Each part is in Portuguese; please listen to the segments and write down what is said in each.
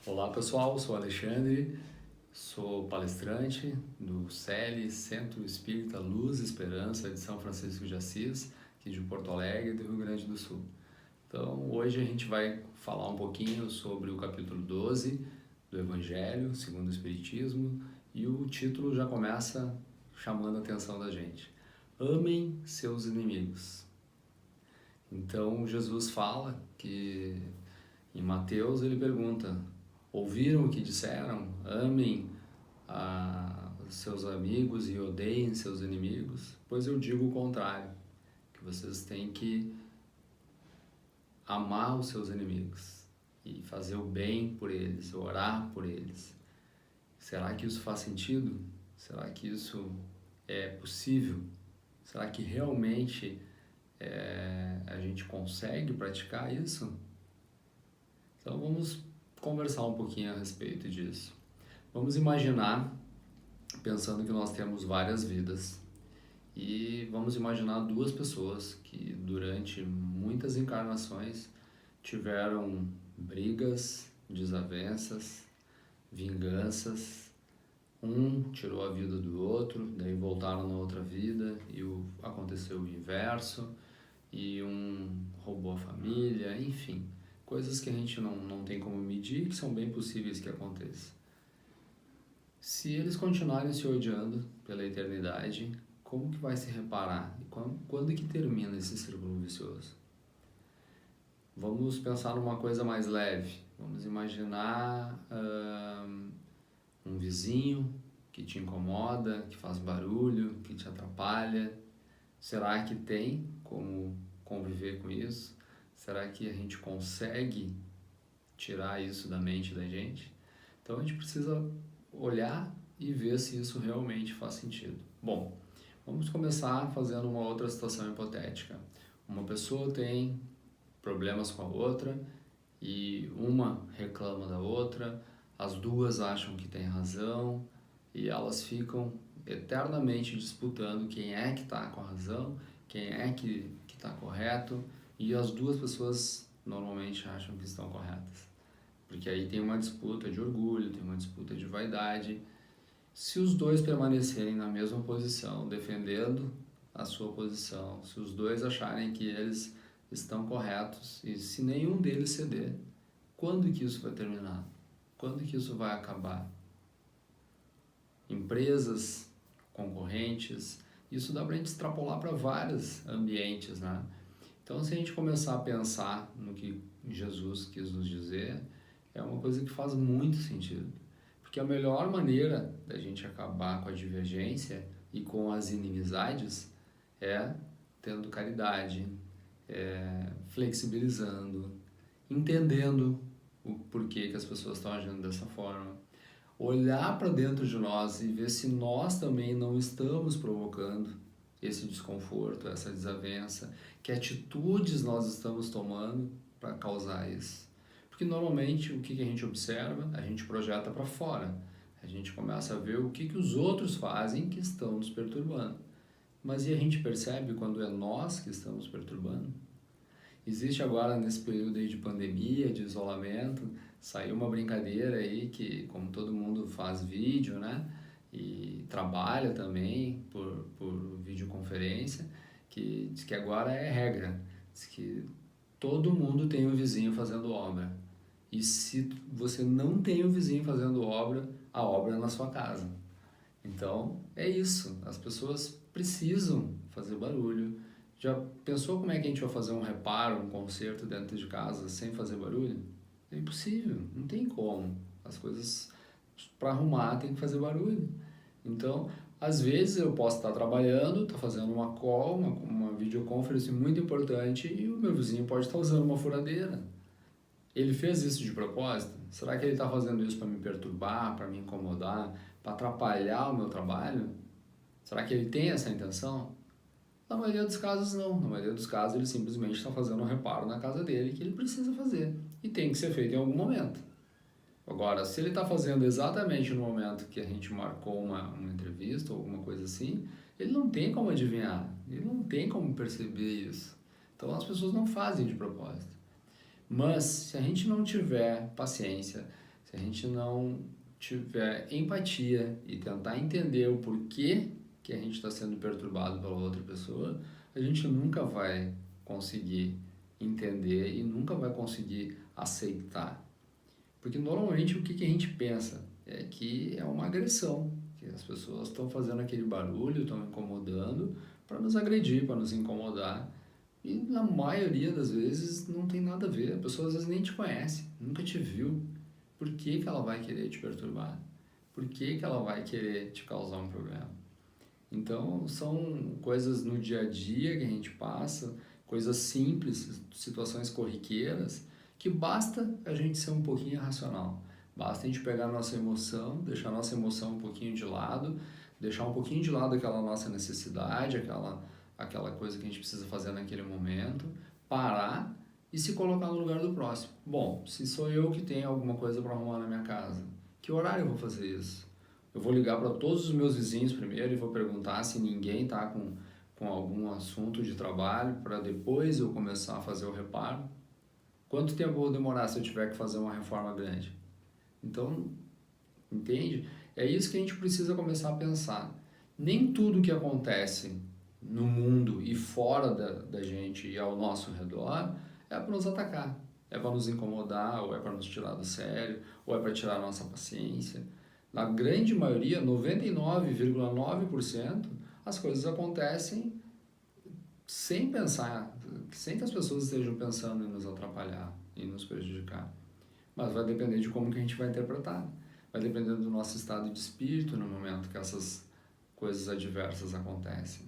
Olá pessoal, sou Alexandre, sou palestrante do CELI, Centro Espírita Luz e Esperança de São Francisco de Assis, aqui de Porto Alegre, do Rio Grande do Sul. Então hoje a gente vai falar um pouquinho sobre o capítulo 12 do Evangelho segundo o Espiritismo e o título já começa chamando a atenção da gente. Amem seus inimigos. Então Jesus fala que em Mateus ele pergunta: ouviram o que disseram? Amem os seus amigos e odeiem seus inimigos? Pois eu digo o contrário, que vocês têm que amar os seus inimigos e fazer o bem por eles, orar por eles. Será que isso faz sentido? Será que isso é possível? Será que realmente a gente consegue praticar isso? Então vamos conversar um pouquinho a respeito disso. Vamos imaginar, pensando que nós temos várias vidas, e vamos imaginar duas pessoas que durante muitas encarnações tiveram brigas, desavenças, vinganças. Um tirou a vida do outro, daí voltaram na outra vida e aconteceu o inverso, e um roubou a família, enfim. Coisas que a gente não tem como medir, que são bem possíveis que aconteçam. Se eles continuarem se odiando pela eternidade, como que vai se reparar? E quando que termina esse círculo vicioso? Vamos pensar numa coisa mais leve. Vamos imaginar um vizinho que te incomoda, que faz barulho, que te atrapalha. Será que tem como conviver com isso? Será que a gente consegue tirar isso da mente da gente? Então a gente precisa olhar e ver se isso realmente faz sentido. Bom, vamos começar fazendo uma outra situação hipotética. Uma pessoa tem problemas com a outra e uma reclama da outra, as duas acham que tem razão e elas ficam eternamente disputando quem é que está com a razão, quem é que está correto, e as duas pessoas normalmente acham que estão corretas. Porque aí tem uma disputa de orgulho, tem uma disputa de vaidade. Se os dois permanecerem na mesma posição, defendendo a sua posição, se os dois acharem que eles estão corretos e se nenhum deles ceder, quando que isso vai terminar? Quando que isso vai acabar? Empresas, concorrentes, isso dá para a gente extrapolar para vários ambientes, né? Então, se a gente começar a pensar no que Jesus quis nos dizer, é uma coisa que faz muito sentido. Porque a melhor maneira da gente acabar com a divergência e com as inimizades é tendo caridade, flexibilizando, entendendo o porquê que as pessoas estão agindo dessa forma, olhar para dentro de nós e ver se nós também não estamos provocando esse desconforto, essa desavença, que atitudes nós estamos tomando para causar isso. Porque normalmente o que a gente observa, a gente projeta para fora. A gente começa a ver o que os outros fazem que estão nos perturbando. Mas e a gente percebe quando é nós que estamos perturbando? Existe agora, nesse período aí de pandemia, de isolamento, saiu uma brincadeira aí que, como todo mundo faz vídeo, né? E trabalha também por videoconferência, que diz que agora é regra. Diz que todo mundo tem um vizinho fazendo obra. E se você não tem um vizinho fazendo obra, a obra é na sua casa. Então, é isso. As pessoas precisam fazer barulho. Já pensou como é que a gente vai fazer um reparo, um conserto dentro de casa sem fazer barulho? É impossível, não tem como. As coisas para arrumar tem que fazer barulho. Então, às vezes eu posso estar trabalhando, estar fazendo uma call, uma videoconference muito importante e o meu vizinho pode estar usando uma furadeira. Ele fez isso de propósito? Será que ele está fazendo isso para me perturbar, para me incomodar, para atrapalhar o meu trabalho? Será que ele tem essa intenção? Na maioria dos casos não. Na maioria dos casos ele simplesmente está fazendo um reparo na casa dele que ele precisa fazer e tem que ser feito em algum momento. Agora, se ele está fazendo exatamente no momento que a gente marcou uma entrevista ou alguma coisa assim, ele não tem como adivinhar, ele não tem como perceber isso. Então as pessoas não fazem de propósito. Mas se a gente não tiver paciência, se se a gente não tiver empatia e tentar entender o porquê que a gente está sendo perturbado pela outra pessoa, a gente nunca vai conseguir entender e nunca vai conseguir aceitar. Porque normalmente o que a gente pensa é que é uma agressão, que as pessoas estão fazendo aquele barulho, estão incomodando para nos agredir, para nos incomodar. E na maioria das vezes não tem nada a ver, a pessoa às vezes nem te conhece, nunca te viu. Por que ela vai querer te perturbar? Por que ela vai querer te causar um problema? Então, são coisas no dia a dia que a gente passa, coisas simples, situações corriqueiras, que basta a gente ser um pouquinho racional. Basta a gente pegar a nossa emoção, deixar a nossa emoção um pouquinho de lado, deixar um pouquinho de lado aquela nossa necessidade, aquela coisa que a gente precisa fazer naquele momento, parar e se colocar no lugar do próximo. Bom, se sou eu que tenho alguma coisa para arrumar na minha casa, que horário eu vou fazer isso? Eu vou ligar para todos os meus vizinhos primeiro e vou perguntar se ninguém está com algum assunto de trabalho para depois eu começar a fazer o reparo. Quanto tempo eu vou demorar se eu tiver que fazer uma reforma grande? Então, entende? É isso que a gente precisa começar a pensar. Nem tudo que acontece no mundo e fora da gente e ao nosso redor é para nos atacar, é para nos incomodar, ou é para nos tirar do sério, ou é para tirar a nossa paciência. Na grande maioria, 99,9%, as coisas acontecem sem pensar, sem que as pessoas estejam pensando em nos atrapalhar e nos prejudicar. Mas vai depender de como que a gente vai interpretar. Vai depender do nosso estado de espírito no momento que essas coisas adversas acontecem.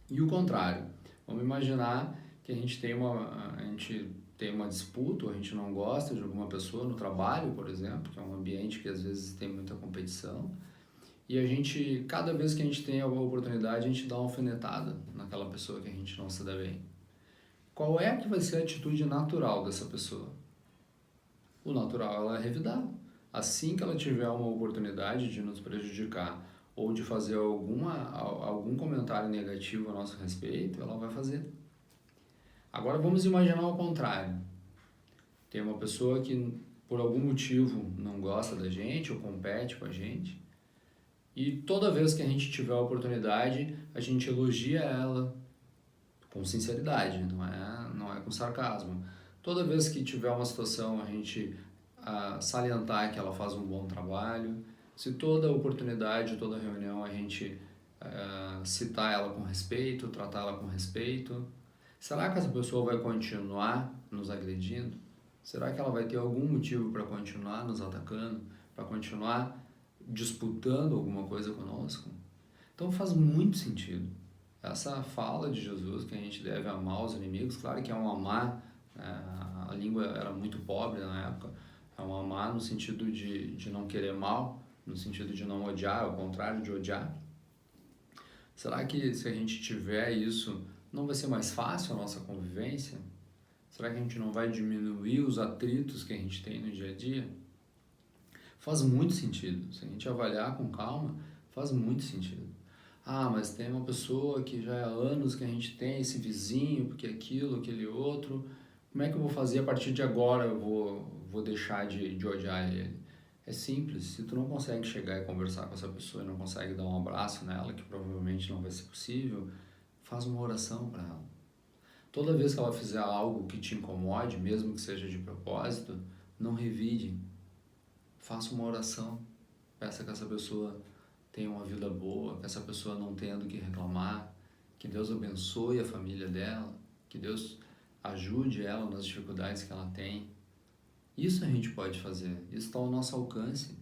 E o contrário, vamos imaginar que a gente tem uma disputa, ou a gente não gosta de alguma pessoa no trabalho, por exemplo, que é um ambiente que às vezes tem muita competição, e a gente, cada vez que a gente tem alguma oportunidade, a gente dá uma alfinetada naquela pessoa que a gente não se dá bem. Qual é que vai ser a atitude natural dessa pessoa? O natural ela é revidar. Assim que ela tiver uma oportunidade de nos prejudicar ou de fazer algum comentário negativo a nosso respeito, ela vai fazer. Agora vamos imaginar o contrário. Tem uma pessoa que por algum motivo não gosta da gente ou compete com a gente, e toda vez que a gente tiver a oportunidade, a gente elogia ela com sinceridade, não é com sarcasmo. Toda vez que tiver uma situação, a gente salientar que ela faz um bom trabalho. Se toda oportunidade, toda reunião, a gente citar ela com respeito, tratar ela com respeito. Será que essa pessoa vai continuar nos agredindo? Será que ela vai ter algum motivo para continuar nos atacando? Para continuar disputando alguma coisa conosco? Então faz muito sentido. Essa fala de Jesus que a gente deve amar os inimigos, claro que é um amar, a língua era muito pobre na época, é um amar no sentido de não querer mal, no sentido de não odiar, ao contrário de odiar. Será que se a gente tiver isso, não vai ser mais fácil a nossa convivência? Será que a gente não vai diminuir os atritos que a gente tem no dia a dia? Faz muito sentido. Se a gente avaliar com calma, faz muito sentido. Ah, mas tem uma pessoa que já há anos que a gente tem esse vizinho, porque aquilo, aquele outro. Como é que eu vou fazer a partir de agora? Eu vou deixar de odiar ele. É simples. Se tu não consegue chegar e conversar com essa pessoa e não consegue dar um abraço nela, que provavelmente não vai ser possível, faz uma oração para ela. Toda vez que ela fizer algo que te incomode, mesmo que seja de propósito, não revide. Faça uma oração. Peça que essa pessoa tenha uma vida boa, que essa pessoa não tenha do que reclamar, que Deus abençoe a família dela, que Deus ajude ela nas dificuldades que ela tem. Isso a gente pode fazer, isso está ao nosso alcance.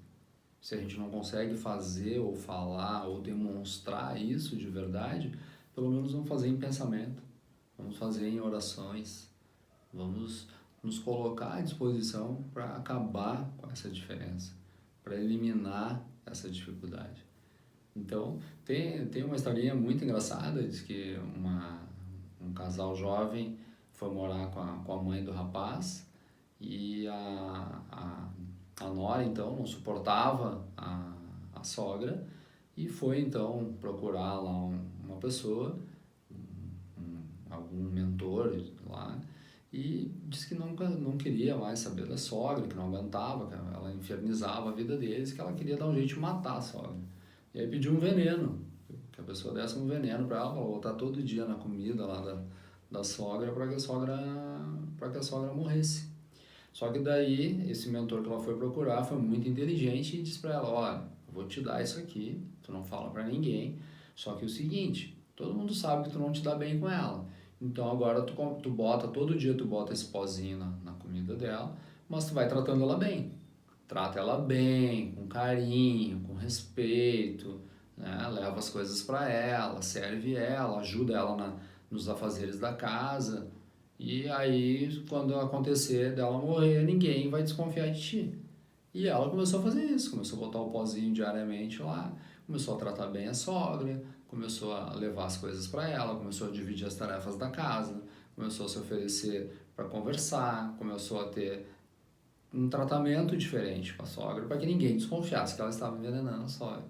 Se a gente não consegue fazer ou falar ou demonstrar isso de verdade, pelo menos vamos fazer em pensamento, vamos fazer em orações, vamos nos colocar à disposição para acabar com essa diferença, para eliminar essa dificuldade. Então, tem uma historinha muito engraçada, diz que um casal jovem foi morar com a mãe do rapaz e a nora, então, não suportava a sogra e foi, então, procurar lá uma pessoa, algum mentor lá, e disse que não queria mais saber da sogra, que não aguentava, que ela infernizava a vida deles, que ela queria dar um jeito de matar a sogra. E aí pediu um veneno, que a pessoa desse um veneno para ela botar todo dia na comida lá da sogra para que a sogra morresse. Só que daí esse mentor que ela foi procurar foi muito inteligente e disse para ela, olha, eu vou te dar isso aqui, tu não fala para ninguém, só que é o seguinte, todo mundo sabe que tu não te dá bem com ela. Então agora tu bota, todo dia tu bota esse pozinho na comida dela, mas tu vai tratando ela bem. Trata ela bem, com carinho, com respeito, né? Leva as coisas para ela, serve ela, ajuda ela nos afazeres da casa. E aí, quando acontecer dela morrer, ninguém vai desconfiar de ti. E ela começou a fazer isso, começou a botar o pozinho diariamente lá, começou a tratar bem a sogra, começou a levar as coisas para ela, começou a dividir as tarefas da casa, começou a se oferecer para conversar, começou a ter um tratamento diferente com a sogra, para que ninguém desconfiasse que ela estava envenenando a sogra.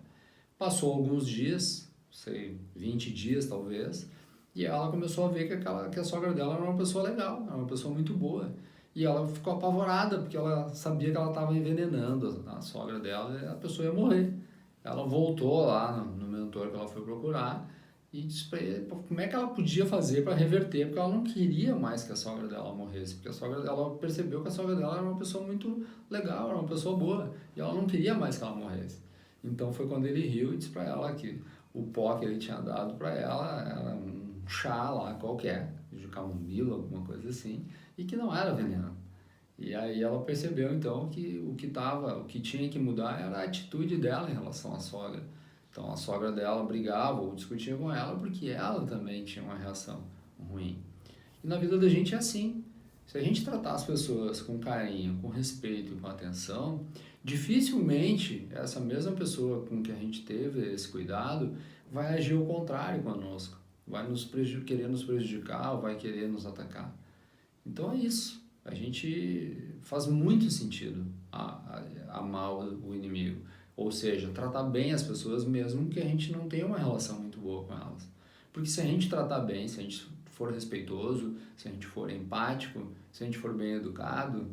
Passou alguns dias, sei, 20 dias talvez, e ela começou a ver que a sogra dela era uma pessoa legal, era uma pessoa muito boa. E ela ficou apavorada, porque ela sabia que ela estava envenenando a sogra dela e a pessoa ia morrer. Ela voltou lá no mentor que ela foi procurar e disse para ele como é que ela podia fazer para reverter, porque ela não queria mais que a sogra dela morresse, porque a sogra dela percebeu que a sogra dela era uma pessoa muito legal, era uma pessoa boa, e ela não queria mais que ela morresse. Então foi quando ele riu e disse para ela que o pó que ele tinha dado para ela era um chá lá qualquer, de camomila, alguma coisa assim, e que não era veneno. E aí ela percebeu então que o que tinha que mudar era a atitude dela em relação à sogra. Então a sogra dela brigava ou discutia com ela porque ela também tinha uma reação ruim. E na vida da gente é assim. Se a gente tratar as pessoas com carinho, com respeito e com atenção, dificilmente essa mesma pessoa com que a gente teve esse cuidado vai agir ao contrário conosco. Vai querer nos prejudicar ou vai querer nos atacar. Então é isso. A gente faz muito sentido amar o inimigo. Ou seja, tratar bem as pessoas mesmo que a gente não tenha uma relação muito boa com elas. Porque se a gente tratar bem, se a gente for respeitoso, se a gente for empático, se a gente for bem educado,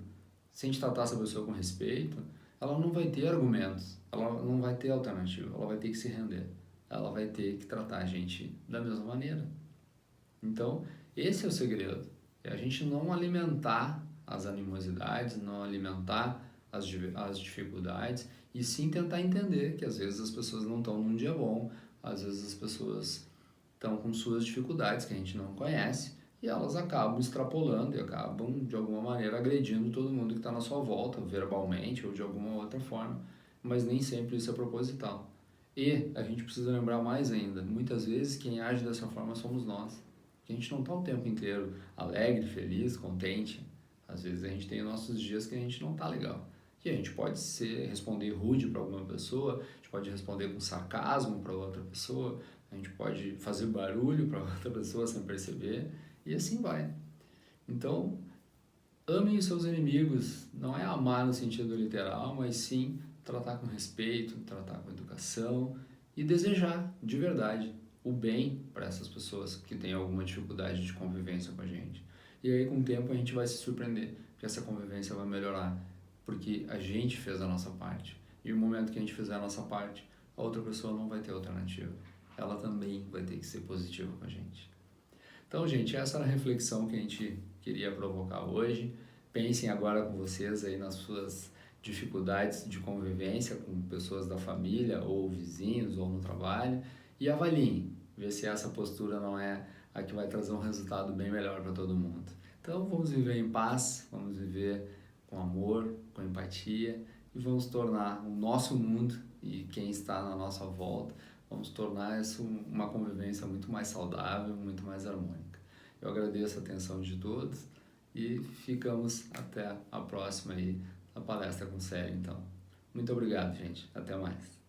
se a gente tratar essa pessoa com respeito, ela não vai ter argumentos, ela não vai ter alternativa, ela vai ter que se render. Ela vai ter que tratar a gente da mesma maneira. Então, esse é o segredo. É a gente não alimentar as animosidades, não alimentar as dificuldades e sim tentar entender que às vezes as pessoas não estão num dia bom, às vezes as pessoas estão com suas dificuldades que a gente não conhece e elas acabam extrapolando e acabam de alguma maneira agredindo todo mundo que está na sua volta, verbalmente ou de alguma outra forma, mas nem sempre isso é proposital. E a gente precisa lembrar mais ainda, muitas vezes quem age dessa forma somos nós. A gente não está o tempo inteiro alegre, feliz, contente. Às vezes a gente tem nossos dias que a gente não está legal. E a gente pode responder rude para alguma pessoa, a gente pode responder com sarcasmo para outra pessoa, a gente pode fazer barulho para outra pessoa sem perceber, e assim vai. Então, amem os seus inimigos, não é amar no sentido literal, mas sim tratar com respeito, tratar com educação e desejar, de verdade, o bem para essas pessoas que têm alguma dificuldade de convivência com a gente. E aí, com o tempo, a gente vai se surpreender, que essa convivência vai melhorar, porque a gente fez a nossa parte. E no momento que a gente fizer a nossa parte, a outra pessoa não vai ter alternativa. Ela também vai ter que ser positiva com a gente. Então, gente, essa era a reflexão que a gente queria provocar hoje. Pensem agora com vocês aí nas suas dificuldades de convivência com pessoas da família, ou vizinhos, ou no trabalho, e avaliem, ver se essa postura não é a que vai trazer um resultado bem melhor para todo mundo. Então, vamos viver em paz, vamos viver com amor, com empatia, e vamos tornar o nosso mundo e quem está na nossa volta, vamos tornar isso uma convivência muito mais saudável, muito mais harmônica. Eu agradeço a atenção de todos e ficamos até a próxima aí, a palestra com Célio, então. Muito obrigado, gente. Até mais.